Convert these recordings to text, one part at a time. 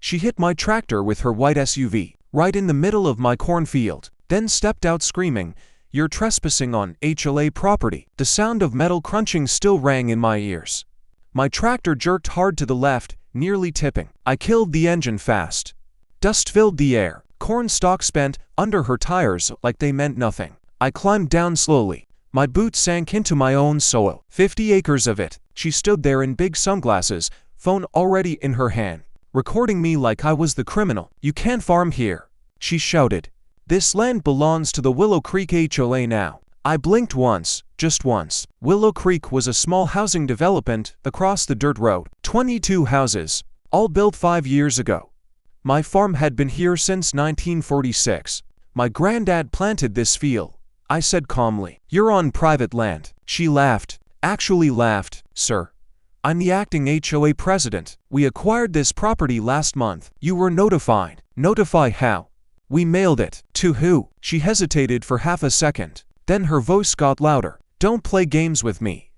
She hit my tractor with her white SUV, right in the middle of my cornfield, then stepped out screaming, "You're trespassing on HOA property." The sound of metal crunching still rang in my ears. My tractor jerked hard to the left, nearly tipping. I killed the engine fast. Dust filled the air. Corn stalks bent under her tires like they meant nothing. I climbed down slowly. My boots sank into my own soil. 50 acres of it. She stood there in big sunglasses, phone already in her hand, recording me like I was the criminal. "You can't farm here," she shouted. "This land belongs to the Willow Creek HOA now." I blinked once, just once. Willow Creek was a small housing development across the dirt road. 22 houses, all built 5 years ago. My farm had been here since 1946. My granddad planted this field, I said calmly. "You're on private land." She laughed. Actually laughed. "Sir, I'm the acting HOA president. We acquired this property last month." "You were notified." "Notify how?" "We mailed it." "To who?" She hesitated for half a second. Then her voice got louder. "Don't play games with me.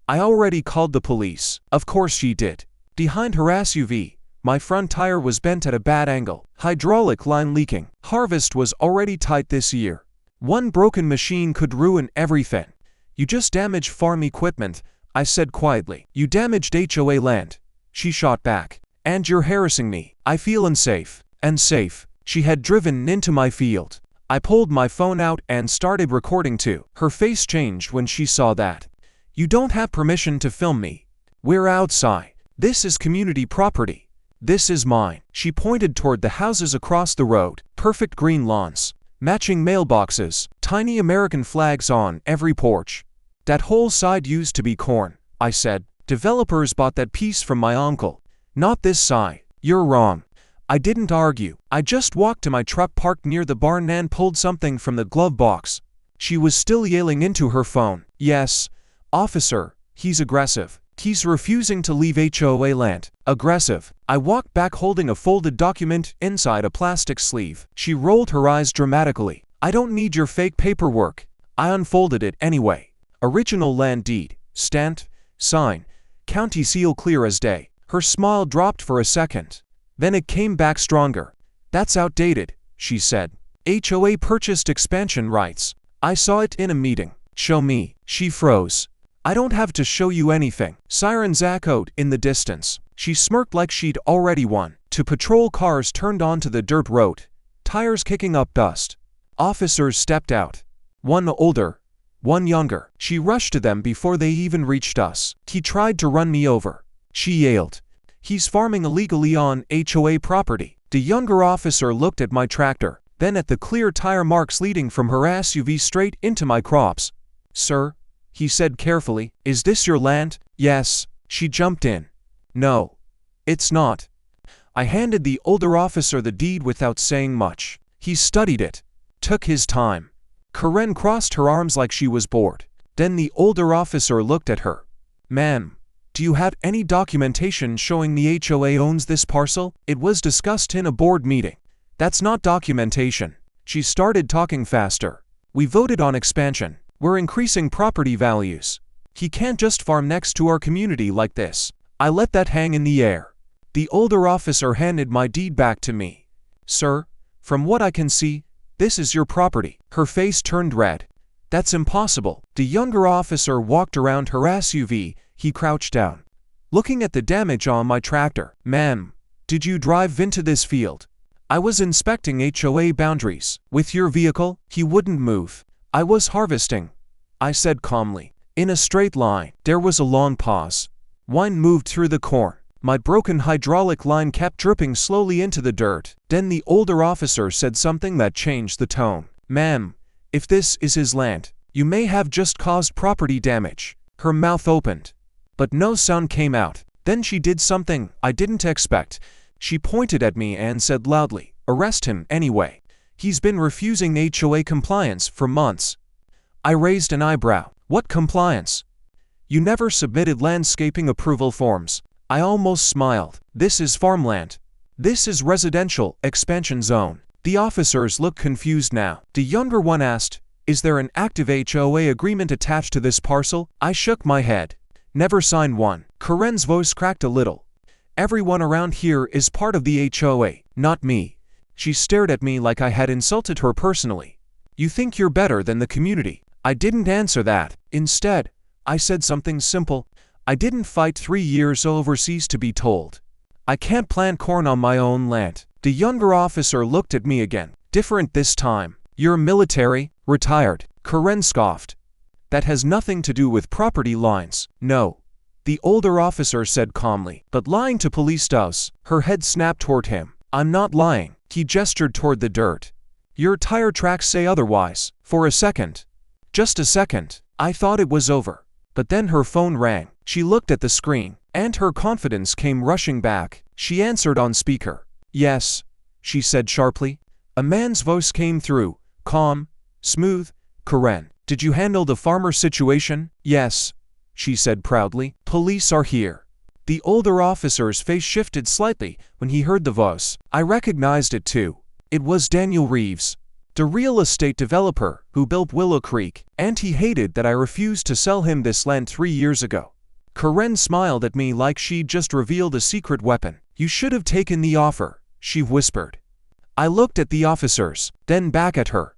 I already called the police." Of course she did. Behind her SUV, my front tire was bent at a bad angle. Hydraulic line leaking. Harvest was already tight this year. One broken machine could ruin everything. "You just damaged farm equipment," I said quietly. "You damaged HOA land," she shot back. "And you're harassing me. I feel unsafe." Unsafe. She had driven into my field. I pulled my phone out and started recording too. Her face changed when she saw that. "You don't have permission to film me. We're outside. This is community property. This is mine." She pointed toward the houses across the road. Perfect green lawns, matching mailboxes, tiny American flags on every porch. "That whole side used to be corn," I said. "Developers bought that piece from my uncle. Not this side." "You're wrong." I didn't argue. I just walked to my truck parked near the barn and pulled something from the glove box. She was still yelling into her phone. "Yes, officer, he's aggressive. He's refusing to leave HOA land." Aggressive. I walked back holding a folded document inside a plastic sleeve. She rolled her eyes dramatically. "I don't need your fake paperwork." I unfolded it anyway. Original land deed, stamped, signed, county seal clear as day. Her smile dropped for a second. Then it came back stronger. "That's outdated," she said. "HOA purchased expansion rights. I saw it in a meeting." "Show me." She froze. "I don't have to show you anything." Sirens echoed in the distance. She smirked like she'd already won. Two patrol cars turned onto the dirt road, tires kicking up dust. Officers stepped out. One older, one younger. She rushed to them before they even reached us. "He tried to run me over," she yelled. "He's farming illegally on HOA property." The younger officer looked at my tractor, then at the clear tire marks leading from her SUV straight into my crops. "Sir," he said carefully, "is this your land?" "Yes." She jumped in. "No, it's not." I handed the older officer the deed without saying much. He studied it, took his time. Karen crossed her arms like she was bored. Then the older officer looked at her. "Ma'am, do you have any documentation showing the HOA owns this parcel? It was discussed in a board meeting." "That's not documentation." She started talking faster. "We voted on expansion. We're increasing property values. He can't just farm next to our community like this." I let that hang in the air. The older officer handed my deed back to me. "Sir, from what I can see, this is your property." Her face turned red. "That's impossible." The younger officer walked around her SUV. He crouched down, looking at the damage on my tractor. "Ma'am, did you drive into this field?" "I was inspecting HOA boundaries." "With your vehicle?" He wouldn't move. "I was harvesting," I said calmly. "In a straight line." There was a long pause. Wine moved through the corn. My broken hydraulic line kept dripping slowly into the dirt. Then the older officer said something that changed the tone. "Ma'am, if this is his land, you may have just caused property damage." Her mouth opened, but no sound came out. Then she did something I didn't expect. She pointed at me and said loudly, "Arrest him anyway. He's been refusing HOA compliance for months." I raised an eyebrow. "What compliance?" "You never submitted landscaping approval forms." I almost smiled. "This is farmland. This is residential expansion zone." The officers looked confused now. The younger one asked, "Is there an active HOA agreement attached to this parcel?" I shook my head. "Never signed one." Karen's voice cracked a little. Everyone around here is part of the HOA, not me. She stared at me like I had insulted her personally. You think you're better than the community? I didn't answer that. Instead, I said something simple. I didn't fight 3 years overseas to be told. I can't plant corn on my own land. The younger officer looked at me again, different this time. You're military, retired. Karen scoffed. That has nothing to do with property lines. No. The older officer said calmly, but lying to police does. Her head snapped toward him. I'm not lying. He gestured toward the dirt. Your tire tracks say otherwise. For a second. Just a second. I thought it was over. But then her phone rang. She looked at the screen, and her confidence came rushing back. She answered on speaker. Yes, she said sharply. A man's voice came through, calm, smooth. Karen, did you handle the farmer situation? Yes, she said proudly. Police are here. The older officer's face shifted slightly when he heard the voice. I recognized it too. It was Daniel Reeves, the real estate developer who built Willow Creek, and he hated that I refused to sell him this land 3 years ago. Karen smiled at me like she'd just revealed a secret weapon. You should have taken the offer, she whispered. I looked at the officers, then back at her.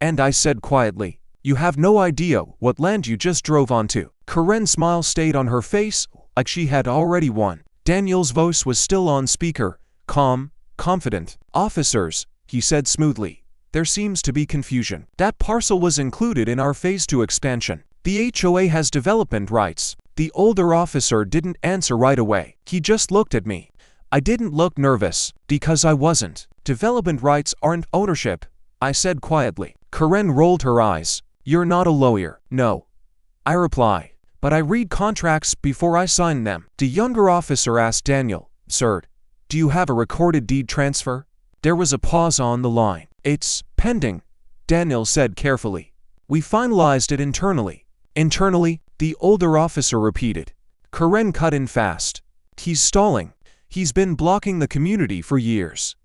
And I said quietly, you have no idea what land you just drove onto. Karen's smile stayed on her face, like she had already won. Daniel's voice was still on speaker, calm, confident. Officers, he said smoothly. There seems to be confusion. That parcel was included in our Phase 2 expansion. The HOA has development rights. The older officer didn't answer right away. He just looked at me. I didn't look nervous, because I wasn't. Development rights aren't ownership, I said quietly. Karen rolled her eyes. You're not a lawyer. No. I reply. But I read contracts before I sign them. The younger officer asked Daniel, Sir, do you have a recorded deed transfer? There was a pause on the line. It's pending, Daniel said carefully. We finalized it internally. Internally, the older officer repeated. Karen cut in fast. He's stalling. He's been blocking the community for years.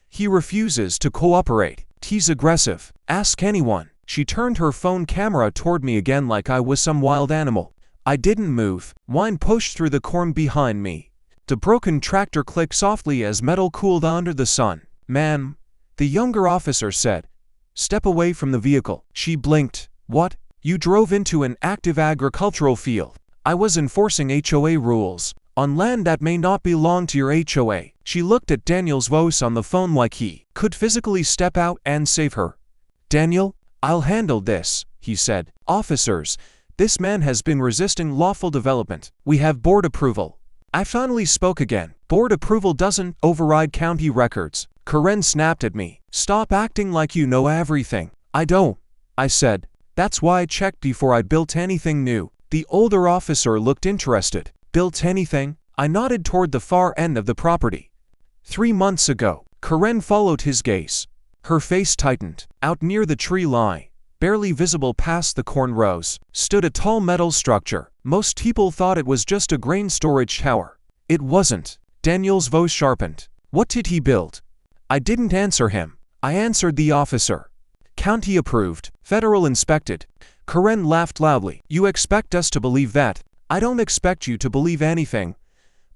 He refuses to cooperate. He's aggressive. Ask anyone. She turned her phone camera toward me again like I was some wild animal. I didn't move. Wine pushed through the corn behind me. The broken tractor clicked softly as metal cooled under the sun. Ma'am, the younger officer said. Step away from the vehicle. She blinked. What? You drove into an active agricultural field. I was enforcing HOA rules on land that may not belong to your HOA. She looked at Daniel's voice on the phone like he could physically step out and save her. Daniel, I'll handle this, he said. Officers, this man has been resisting lawful development. We have board approval. I finally spoke again. Board approval doesn't override county records. Karen snapped at me. Stop acting like you know everything. I don't, I said. That's why I checked before I built anything new. The older officer looked interested. Built anything? I nodded toward the far end of the property. 3 months ago. Karen followed his gaze. Her face tightened. Out near the tree line, barely visible past the corn rows, stood a tall metal structure. Most people thought it was just a grain storage tower. It wasn't. Daniel's voice sharpened. What did he build? I didn't answer him. I answered the officer. County approved. Federal inspected. Karen laughed loudly. You expect us to believe that? I don't expect you to believe anything,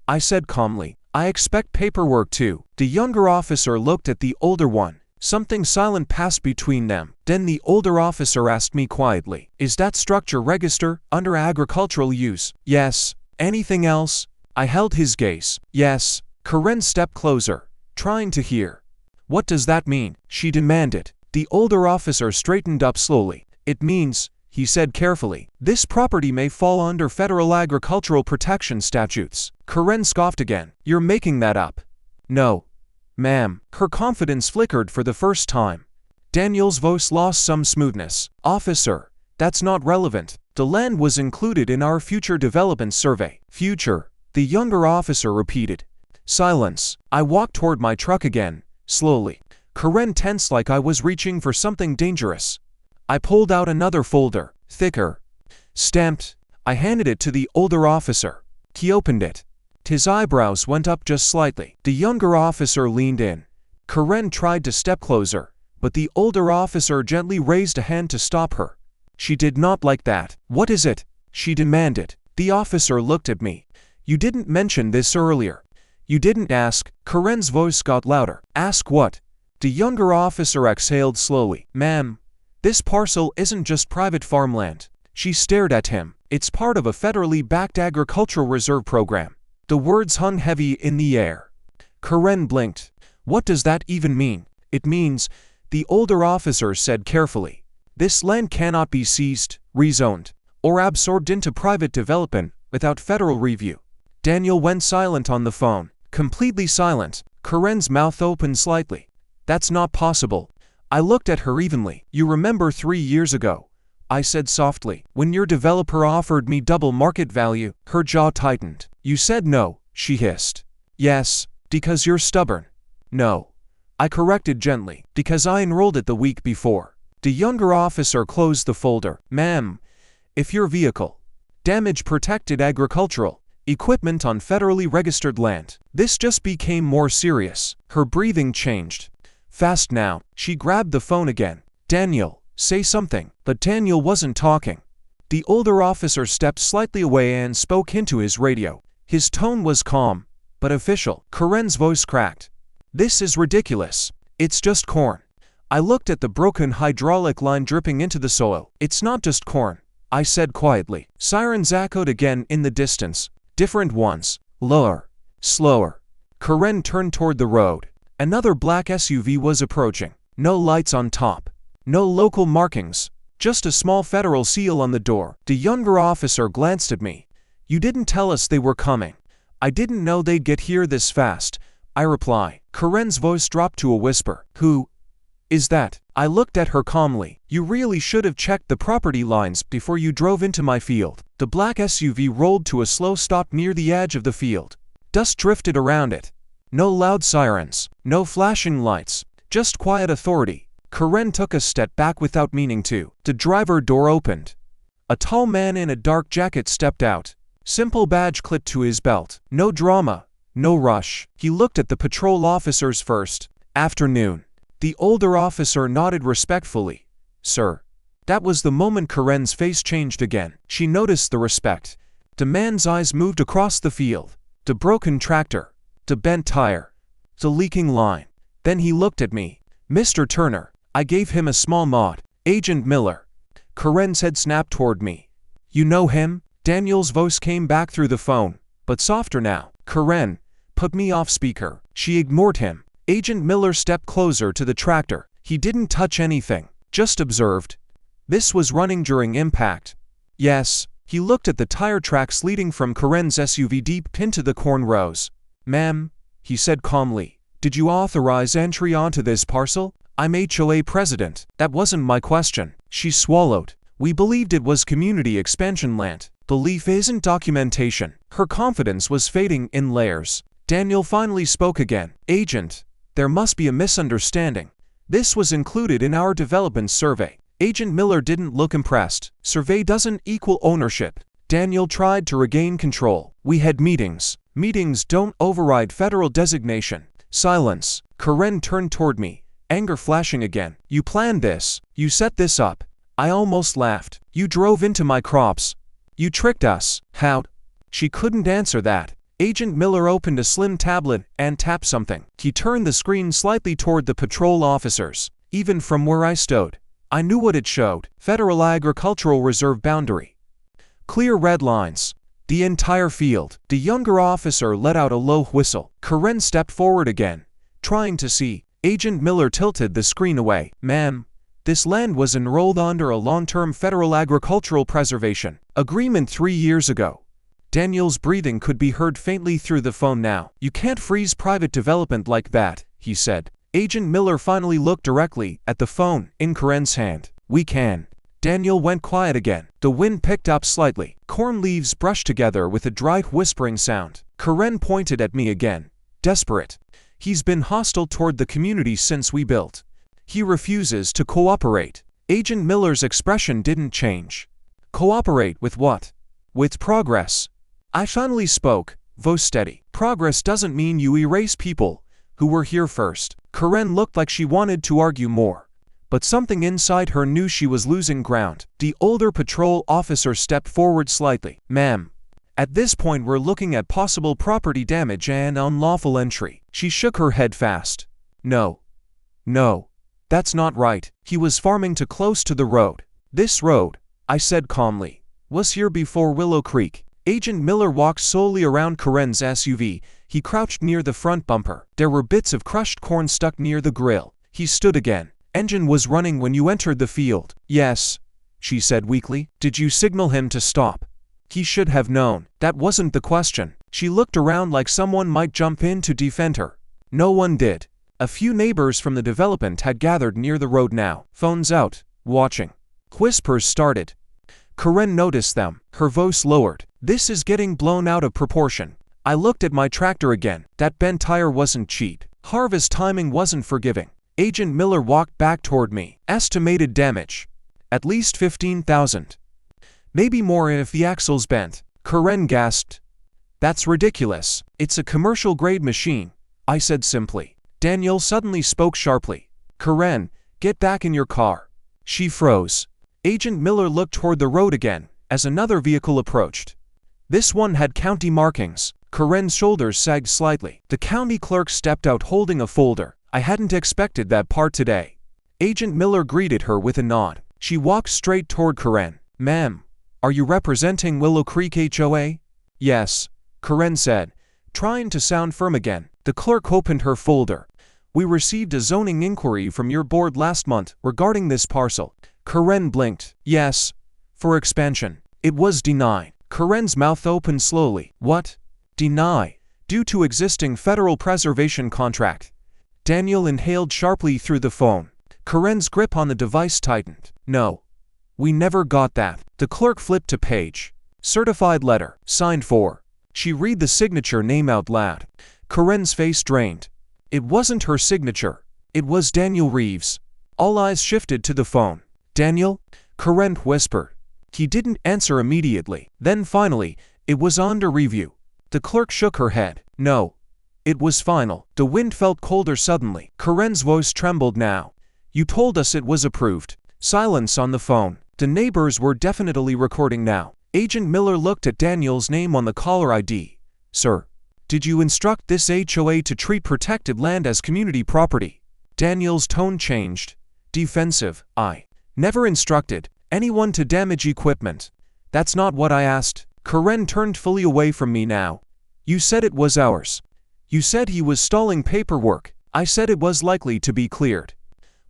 I said calmly. I expect paperwork too. The younger officer looked at the older one. Something silent passed between them. Then the older officer asked me quietly, Is that structure registered under agricultural use? Yes. Anything else? I held his gaze. Yes. Karen stepped closer, trying to hear. What does that mean? She demanded. The older officer straightened up slowly. It means, he said carefully, this property may fall under federal agricultural protection statutes. Karen scoffed again. You're making that up. No. Ma'am. Her confidence flickered for the first time. Daniel's voice lost some smoothness. Officer, that's not relevant. The land was included in our future development survey. Future, the younger officer repeated. Silence. I walked toward my truck again, slowly. Karen tensed like I was reaching for something dangerous. I pulled out another folder, thicker, stamped. I handed it to the older officer. He opened it. His eyebrows went up just slightly. The younger officer leaned in. Karen tried to step closer, but the older officer gently raised a hand to stop her. She did not like that. What is it? She demanded. The officer looked at me. You didn't mention this earlier. You didn't ask. Karen's voice got louder. Ask what? The younger officer exhaled slowly. Ma'am, this parcel isn't just private farmland. She stared at him. It's part of a federally backed agricultural reserve program. The words hung heavy in the air. Karen blinked. What does that even mean? It means, the older officer said carefully, this land cannot be seized, rezoned, or absorbed into private development without federal review. Daniel went silent on the phone. Completely silent. Karen's mouth opened slightly. That's not possible. I looked at her evenly. You remember 3 years ago? I said softly. When your developer offered me double market value, her jaw tightened. You said no, she hissed. Yes, because you're stubborn. No. I corrected gently. Because I enrolled it the week before. The younger officer closed the folder. Ma'am, if your vehicle, damage protected agricultural, equipment on federally registered land. This just became more serious. Her breathing changed. Fast now. She grabbed the phone again. Daniel, say something. But Daniel wasn't talking. The older officer stepped slightly away and spoke into his radio. His tone was calm, but official. Karen's voice cracked. This is ridiculous. It's just corn. I looked at the broken hydraulic line dripping into the soil. It's not just corn, I said quietly. Sirens echoed again in the distance. Different ones. Lower. Slower. Karen turned toward the road. Another black SUV was approaching. No lights on top. No local markings. Just a small federal seal on the door. The younger officer glanced at me. You didn't tell us they were coming. I didn't know they'd get here this fast, I reply. Karen's voice dropped to a whisper. Who is that? I looked at her calmly. You really should have checked the property lines before you drove into my field. The black SUV rolled to a slow stop near the edge of the field. Dust drifted around it. No loud sirens. No flashing lights. Just quiet authority. Karen took a step back without meaning to. The driver door opened. A tall man in a dark jacket stepped out. Simple badge clipped to his belt. No drama. No rush. He looked at the patrol officers first. Afternoon. The older officer nodded respectfully. Sir. That was the moment Karen's face changed again. She noticed the respect. The man's eyes moved across the field. The broken tractor. The bent tire. The leaking line. Then he looked at me. Mr. Turner. I gave him a small nod. Agent Miller. Karen's head snapped toward me. You know him? Daniel's voice came back through the phone, but softer now. Karen. Put me off speaker. She ignored him. Agent Miller stepped closer to the tractor. He didn't touch anything, just observed. This was running during impact. Yes. He looked at the tire tracks leading from Karen's SUV deep into the corn rows. Ma'am, he said calmly, did you authorize entry onto this parcel? I'm HOA president. That wasn't my question. She swallowed. We believed it was community expansion land. Belief isn't documentation. Her confidence was fading in layers. Daniel finally spoke again. Agent, there must be a misunderstanding. This was included in our development survey. Agent Miller didn't look impressed. Survey doesn't equal ownership. Daniel tried to regain control. We had meetings. Meetings don't override federal designation. Silence. Karen turned toward me, anger flashing again. You planned this. You set this up. I almost laughed. You drove into my crops. You tricked us. How? She couldn't answer that. Agent Miller opened a slim tablet and tapped something. He turned the screen slightly toward the patrol officers. Even from where I stood, I knew what it showed. Federal Agricultural Reserve boundary. Clear red lines. The entire field. The younger officer let out a low whistle. Karen stepped forward again, trying to see. Agent Miller tilted the screen away. Ma'am, this land was enrolled under a long-term federal agricultural preservation agreement 3 years ago. Daniel's breathing could be heard faintly through the phone now. You can't freeze private development like that, he said. Agent Miller finally looked directly at the phone in Karen's hand. We can. Daniel went quiet again. The wind picked up slightly. Corn leaves brushed together with a dry whispering sound. Karen pointed at me again. Desperate. He's been hostile toward the community since we built. He refuses to cooperate. Agent Miller's expression didn't change. Cooperate with what? With progress. I finally spoke, voice steady. Progress doesn't mean you erase people who were here first. Karen looked like she wanted to argue more, but something inside her knew she was losing ground. The older patrol officer stepped forward slightly. Ma'am, At this point we're looking at possible property damage and unlawful entry. She shook her head fast. No. No. That's not right. He was farming too close to the road. This road, I said calmly, was here before Willow Creek. Agent Miller walked slowly around Karen's SUV. He crouched near the front bumper. There were bits of crushed corn stuck near the grill. He stood again. Engine was running when you entered the field. Yes, she said weakly. Did you signal him to stop? He should have known. That wasn't the question. She looked around like someone might jump in to defend her. No one did. A few neighbors from the development had gathered near the road now, phones out, watching. Whispers started. Karen noticed them. Her voice lowered. This is getting blown out of proportion. I looked at my tractor again. That bent tire wasn't cheap. Harvest timing wasn't forgiving. Agent Miller walked back toward me. Estimated damage. At least 15,000. Maybe more if the axle's bent. Karen gasped. That's ridiculous. It's a commercial-grade machine, I said simply. Daniel suddenly spoke sharply. Karen, get back in your car. She froze. Agent Miller looked toward the road again, as another vehicle approached. This one had county markings. Karen's shoulders sagged slightly. The county clerk stepped out holding a folder. I hadn't expected that part today. Agent Miller greeted her with a nod. She walked straight toward Karen. Ma'am, are you representing Willow Creek HOA? Yes, Karen said, trying to sound firm again. The clerk opened her folder. We received a zoning inquiry from your board last month regarding this parcel. Karen blinked. Yes, for expansion. It was denied. Karen's mouth opened slowly. What? Deny. Due to existing federal preservation contract. Daniel inhaled sharply through the phone. Karen's grip on the device tightened. No. We never got that. The clerk flipped to page. Certified letter. Signed for. She read the signature name out loud. Karen's face drained. It wasn't her signature. It was Daniel Reeves. All eyes shifted to the phone. Daniel? Karen whispered. He didn't answer immediately. Then finally, it was under review. The clerk shook her head. No. It was final. The wind felt colder suddenly. Karen's voice trembled now. You told us it was approved. Silence on the phone. The neighbors were definitely recording now. Agent Miller looked at Daniel's name on the caller ID. Sir, did you instruct this HOA to treat protected land as community property? Daniel's tone changed. Defensive. I never instructed anyone to damage equipment. That's not what I asked. Karen turned fully away from me now. You said it was ours. You said he was stalling paperwork. I said it was likely to be cleared.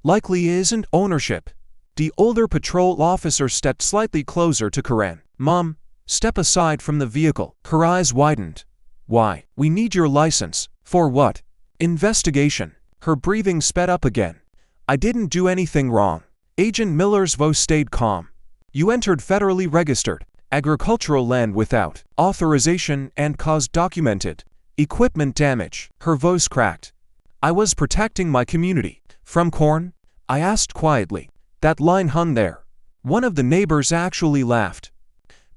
Likely isn't ownership. The older patrol officer stepped slightly closer to Karen. Mom, step aside from the vehicle. Her eyes widened. Why? We need your license. For what? Investigation. Her breathing sped up again. I didn't do anything wrong. Agent Miller's voice stayed calm. You entered federally registered agricultural land without authorization and caused documented equipment damage. Her voice cracked. I was protecting my community. From corn? I asked quietly. That line hung there. One of the neighbors actually laughed.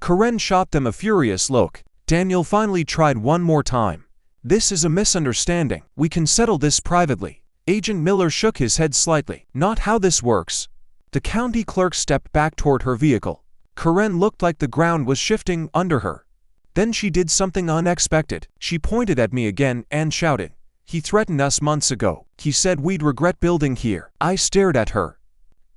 Karen shot them a furious look. Daniel finally tried one more time. This is a misunderstanding. We can settle this privately. Agent Miller shook his head slightly. Not how this works. The county clerk stepped back toward her vehicle. Karen looked like the ground was shifting under her. Then she did something unexpected. She pointed at me again and shouted. He threatened us months ago. He said we'd regret building here. I stared at her.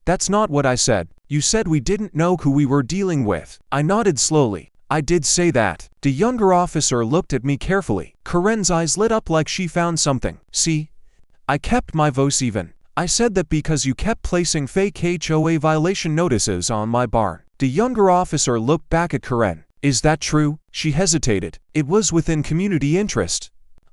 That's not what I said. You said we didn't know who we were dealing with. I nodded slowly. I did say that. The younger officer looked at me carefully. Karen's eyes lit up like she found something. See? I kept my voice even. I said that because you kept placing fake HOA violation notices on my barn. The younger officer looked back at Karen. Is that true? She hesitated. It was within community interest.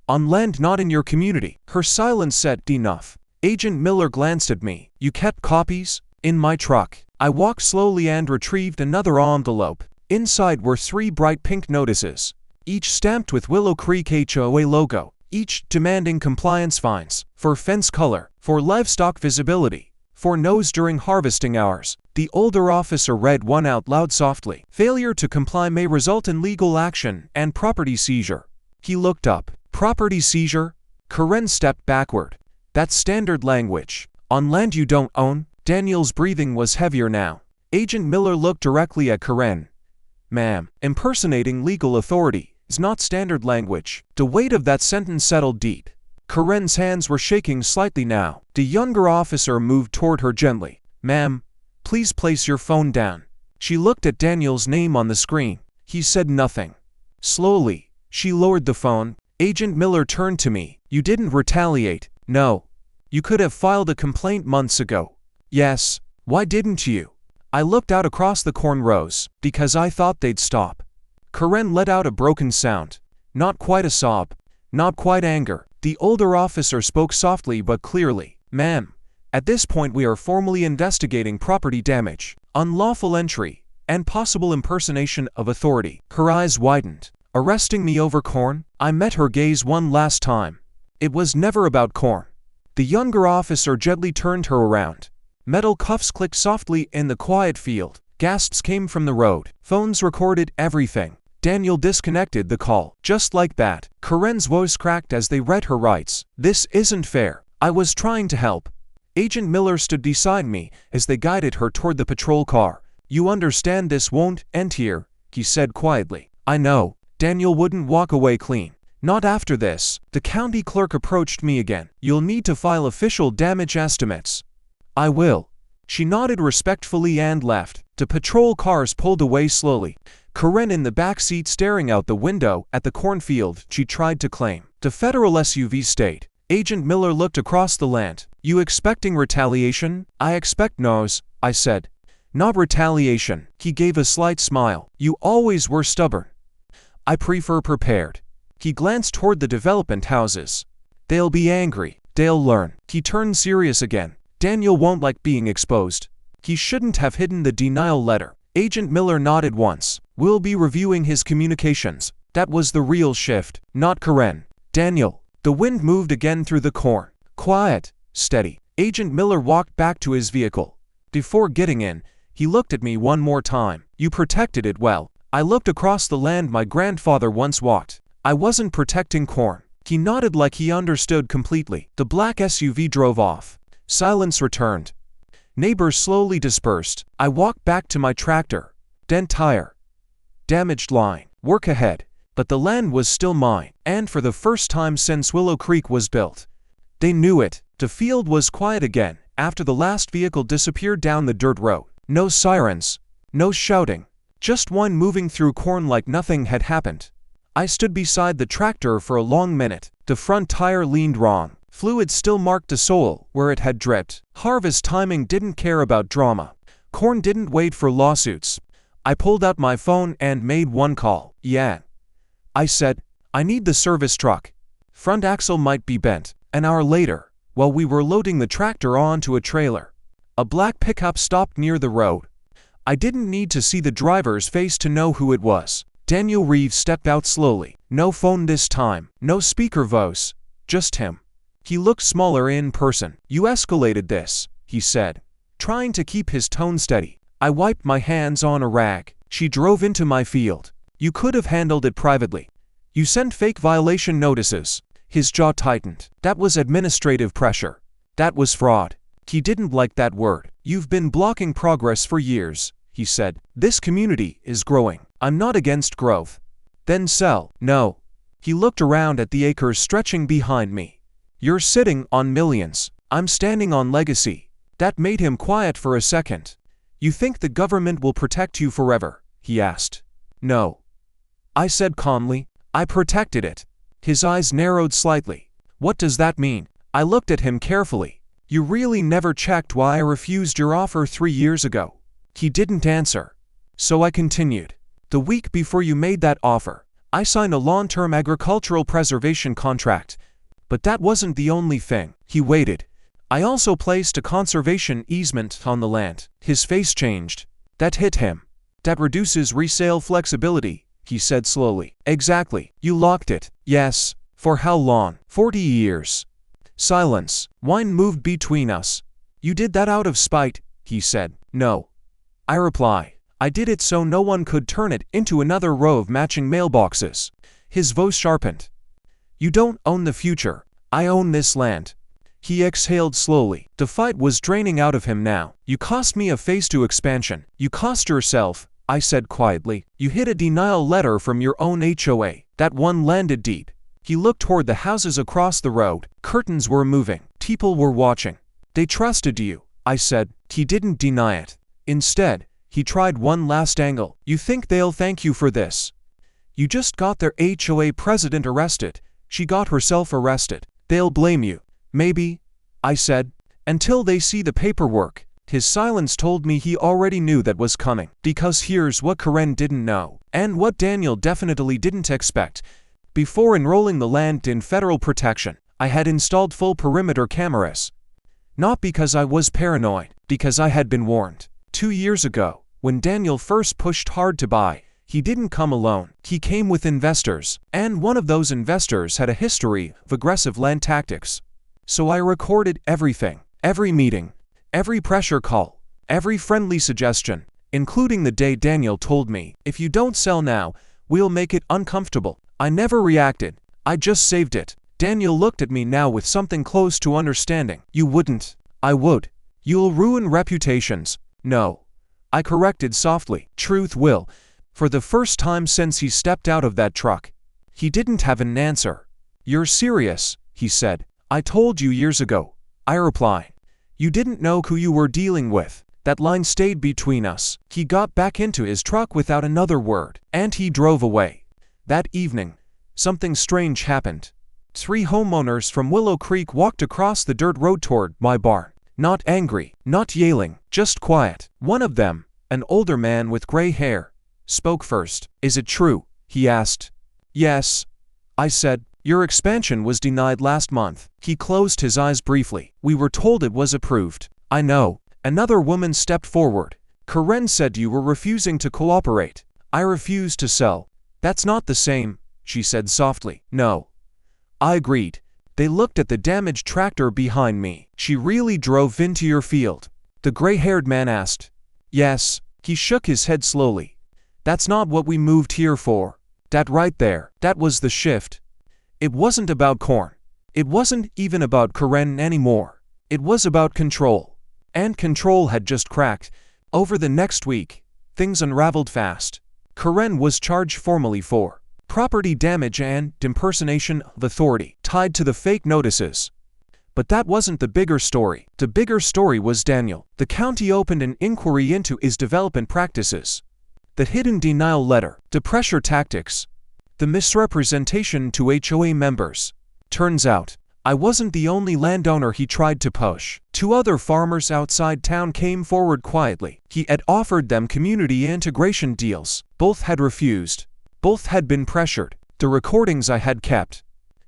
On land not in your community. Her silence said enough. Agent Miller glanced at me. You kept copies? In my truck. I walked slowly and retrieved another envelope. Inside were 3 bright pink notices, each stamped with Willow Creek HOA logo, each demanding compliance fines, for fence color, for livestock visibility, for no's during harvesting hours. The older officer read one out loud softly. Failure to comply may result in legal action and property seizure. He looked up. Property seizure? Karen stepped backward. That's standard language. On land you don't own? Daniel's breathing was heavier now. Agent Miller looked directly at Karen. ma'am. Impersonating legal authority is not standard language. The weight of that sentence settled deep. Karen's hands were shaking slightly now. The younger officer moved toward her gently. Ma'am, please place your phone down. She looked at Daniel's name on the screen. He said nothing. Slowly, she lowered the phone. Agent Miller turned to me. You didn't retaliate. No. You could have filed a complaint months ago. Yes. Why didn't you? I looked out across the corn rows. Because I thought they'd stop. Karen let out a broken sound. Not quite a sob. Not quite anger. The older officer spoke softly but clearly. Ma'am, at this point we are formally investigating property damage, unlawful entry, and possible impersonation of authority. Her eyes widened. Arresting me over corn? I met her gaze one last time. It was never about corn. The younger officer gently turned her around. Metal cuffs clicked softly in the quiet field. Gasps came from the road. Phones recorded everything. Daniel disconnected the call. Just like that. Karen's voice cracked as they read her rights. This isn't fair. I was trying to help. Agent Miller stood beside me as they guided her toward the patrol car. You understand this won't end here, he said quietly. I know. Daniel wouldn't walk away clean. Not after this. The county clerk approached me again. You'll need to file official damage estimates. I will. She nodded respectfully and left. The patrol cars pulled away slowly. Karen in the back seat staring out the window at the cornfield she tried to claim. The federal SUV stayed. Agent Miller looked across the land. You expecting retaliation? I expect no's, I said. Not retaliation. He gave a slight smile. You always were stubborn. I prefer prepared. He glanced toward the development houses. They'll be angry. They'll learn. He turned serious again. Daniel won't like being exposed. He shouldn't have hidden the denial letter. Agent Miller nodded once. We'll be reviewing his communications. That was the real shift, not Karen. Daniel. The wind moved again through the corn. Quiet. Steady. Agent Miller walked back to his vehicle. Before getting in, he looked at me one more time. You protected it well. I looked across the land my grandfather once walked. I wasn't protecting corn. He nodded like he understood completely. The black SUV drove off. Silence returned. Neighbors slowly dispersed. I walked back to my tractor. Dent tire. Damaged line. Work ahead. But the land was still mine, and for the first time since Willow Creek was built. They knew it. The field was quiet again after the last vehicle disappeared down the dirt road. No sirens. No shouting. Just one moving through corn like nothing had happened. I stood beside the tractor for a long minute. The front tire leaned wrong. Fluid still marked the sole where it had dripped. Harvest timing didn't care about drama. Corn didn't wait for lawsuits. I pulled out my phone and made one call. Yeah. I said, I need the service truck. Front axle might be bent. An hour later, while we were loading the tractor onto a trailer, a black pickup stopped near the road. I didn't need to see the driver's face to know who it was. Daniel Reeves stepped out slowly. No phone this time. No speaker voice. Just him. He looked smaller in person. You escalated this, he said, trying to keep his tone steady. I wiped my hands on a rag. She drove into my field. You could have handled it privately. You sent fake violation notices. His jaw tightened. That was administrative pressure. That was fraud. He didn't like that word. You've been blocking progress for years, he said. This community is growing. I'm not against growth. Then sell. No. He looked around at the acres stretching behind me. You're sitting on millions. I'm standing on legacy. That made him quiet for a second. You think the government will protect you forever? He asked. No. I said calmly. I protected it. His eyes narrowed slightly. What does that mean? I looked at him carefully. You really never checked why I refused your offer 3 years ago. He didn't answer. So I continued. The week before you made that offer, I signed a long-term agricultural preservation contract. But that wasn't the only thing. He waited. I also placed a conservation easement on the land. His face changed. That hit him. That reduces resale flexibility, he said slowly. Exactly. You locked it. Yes. For how long? 40 years. Silence. Wine moved between us. You did that out of spite, he said. No. I replied. I did it so no one could turn it into another row of matching mailboxes. His voice sharpened. You don't own the future. I own this land. He exhaled slowly. The fight was draining out of him now. You cost me a phase 2 expansion. You cost yourself I said quietly. You hid a denial letter from your own HOA. That one landed deep. He looked toward the houses across the road. Curtains were moving. People were watching. They trusted you, I said. He didn't deny it. Instead, he tried one last angle. You think they'll thank you for this? You just got their HOA president arrested. She got herself arrested. They'll blame you. Maybe, I said, until they see the paperwork. His silence told me he already knew that was coming. Because here's what Karen didn't know, and what Daniel definitely didn't expect. Before enrolling the land in federal protection, I had installed full perimeter cameras. Not because I was paranoid, because I had been warned. 2 years ago, when Daniel first pushed hard to buy, he didn't come alone. He came with investors, and one of those investors had a history of aggressive land tactics. So I recorded everything, every meeting, every pressure call, every friendly suggestion, including the day Daniel told me, if you don't sell now, we'll make it uncomfortable. I never reacted. I just saved it. Daniel looked at me now with something close to understanding. You wouldn't. I would. You'll ruin reputations. No. I corrected softly. Truth will. For the first time since he stepped out of that truck. He didn't have an answer. You're serious, he said. I told you years ago, I replied. You didn't know who you were dealing with. That line stayed between us. He got back into his truck without another word, and he drove away. That evening, something strange happened. 3 homeowners from Willow Creek walked across the dirt road toward my barn. Not angry, not yelling, just quiet. One of them, an older man with gray hair, spoke first. Is it true? He asked. Yes, I said. Your expansion was denied last month. He closed his eyes briefly. We were told it was approved. I know. Another woman stepped forward. Karen said you were refusing to cooperate. I refused to sell. That's not the same, she said softly. No. I agreed. They looked at the damaged tractor behind me. She really drove into your field? The gray-haired man asked. Yes. He shook his head slowly. That's not what we moved here for. That right there, that was the shift. It wasn't about corn. It wasn't even about Karen anymore. It was about control. And control had just cracked. Over the next week, things unraveled fast. Karen was charged formally for property damage and impersonation of authority, tied to the fake notices. But that wasn't the bigger story. The bigger story was Daniel. The county opened an inquiry into his development practices. The hidden denial letter, the pressure tactics, the misrepresentation to HOA members. Turns out, I wasn't the only landowner he tried to push. 2 other farmers outside town came forward quietly. He had offered them community integration deals. Both had refused. Both had been pressured. The recordings I had kept.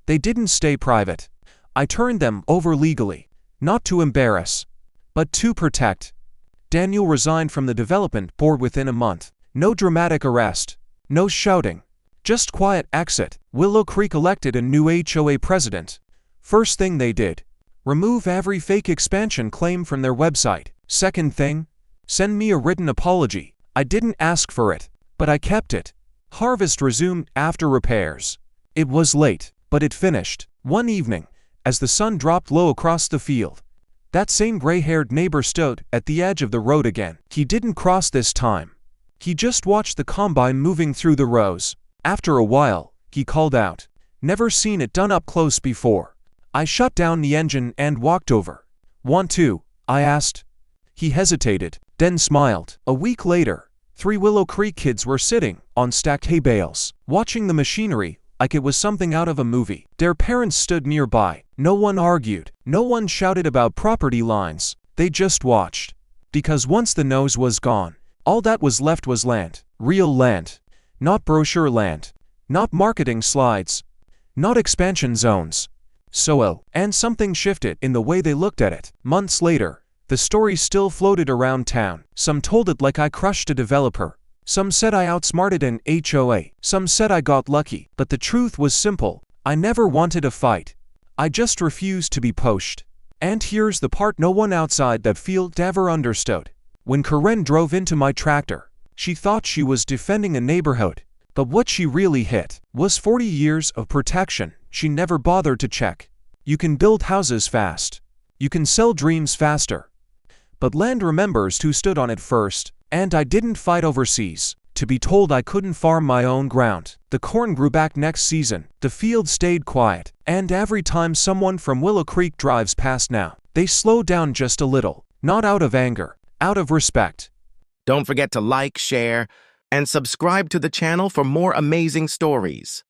They didn't stay private. I turned them over legally, not to embarrass, but to protect. Daniel resigned from the development board within a month. No dramatic arrest. No shouting. Just quiet exit. Willow Creek elected a new HOA president. First thing they did, remove every fake expansion claim from their website. Second thing, send me a written apology. I didn't ask for it, but I kept it. Harvest resumed after repairs. It was late, but it finished. One evening, as the sun dropped low across the field, that same gray-haired neighbor stood at the edge of the road again. He didn't cross this time. He just watched the combine moving through the rows. After a while, he called out, "Never seen it done up close before." I shut down the engine and walked over. "Want to?" I asked. He hesitated, then smiled. A week later, 3 Willow Creek kids were sitting on stacked hay bales, watching the machinery like it was something out of a movie. Their parents stood nearby. No one argued. No one shouted about property lines. They just watched. Because once the nose was gone, all that was left was land. Real land. Not brochure land. Not marketing slides. Not expansion zones. And something shifted in the way they looked at it. Months later, the story still floated around town. Some told it like I crushed a developer. Some said I outsmarted an HOA. Some said I got lucky. But the truth was simple. I never wanted a fight. I just refused to be pushed. And here's the part no one outside that field ever understood. When Karen drove into my tractor, she thought she was defending a neighborhood. But what she really hit was 40 years of protection she never bothered to check. You can build houses fast. You can sell dreams faster. But land remembers who stood on it first. And I didn't fight overseas to be told I couldn't farm my own ground. The corn grew back next season, the field stayed quiet, and every time someone from Willow Creek drives past now, they slow down just a little, not out of anger, out of respect. Don't forget to like, share, and subscribe to the channel for more amazing stories.